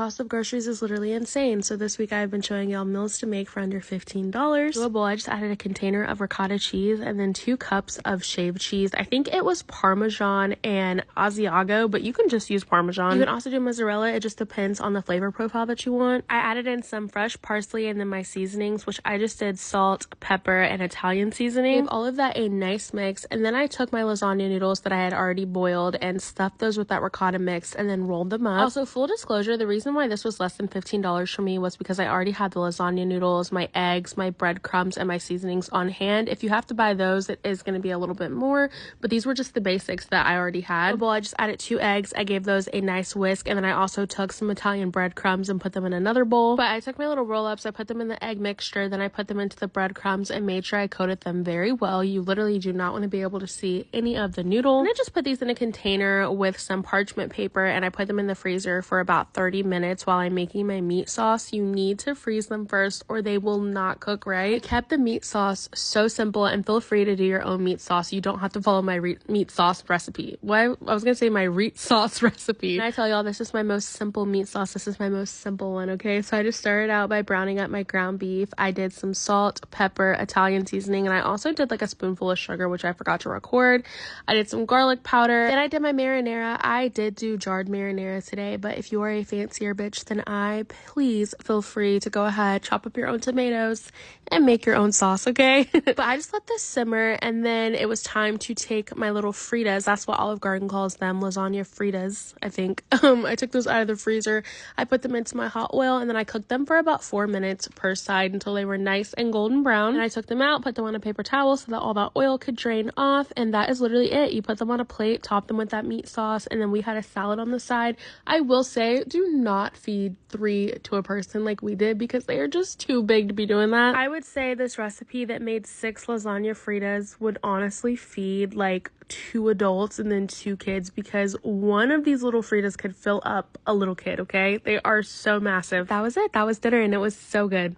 Cost of groceries is literally insane. So this week I've been showing y'all meals to make for under $15. To a bowl, I just added a container of ricotta cheese and then 2 cups of shaved cheese. I think it was Parmesan and Asiago, but you can just use Parmesan. You can also do mozzarella. It just depends on the flavor profile that you want. I added in some fresh parsley and then my seasonings, which I just did salt, pepper, and Italian seasoning. Gave all of that a nice mix, and then I took my lasagna noodles that I had already boiled and stuffed those with that ricotta mix and then rolled them up. Also, full disclosure, the reason why this was less than $15 for me was because I already had the lasagna noodles, my eggs, my breadcrumbs, and my seasonings on hand. If you have to buy those, it is going to be a little bit more, but these were just the basics that I already had. Well, I just added 2 eggs. I gave those a nice whisk, and then I also took some Italian breadcrumbs and put them in another bowl. But I took my little roll-ups, I put them in the egg mixture, then I put them into the breadcrumbs and made sure I coated them very well. You literally do not want to be able to see any of the noodle. And I just put these in a container with some parchment paper, and I put them in the freezer for about 30 minutes while I'm making my meat sauce. You need to freeze them first or they will not cook right. I kept the meat sauce so simple, and feel free to do your own meat sauce. You don't have to follow my meat sauce recipe. Why? I was gonna say my meat sauce recipe. And I tell y'all, this is my most simple meat sauce. This is my most simple one, okay? So I just started out by browning up my ground beef. I did some salt, pepper, Italian seasoning, and I also did like a spoonful of sugar, which I forgot to record. I did some garlic powder. Then I did my marinara. I did do jarred marinara today, but if you are a fancier bitch than I, please feel free to go ahead, chop up your own tomatoes and make your own sauce, okay? But I just let this simmer, and then it was time to take my little Frittas. That's what Olive Garden calls them, lasagna Frittas, I think. I took those out of the freezer. I put them into my hot oil, and then I cooked them for about 4 minutes per side until they were nice and golden brown. And I took them out, put them on a paper towel so that all that oil could drain off, and that is literally it. You put them on a plate, top them with that meat sauce, and then we had a salad on the side. I will say, do not feed 3 to a person like we did, because they are just too big to be doing that. I would say this recipe that made 6 lasagna Fritas would honestly feed like 2 adults and then 2 kids, because one of these little Fritas could fill up a little kid, okay? They are so massive. That was it. That was dinner, and it was so good.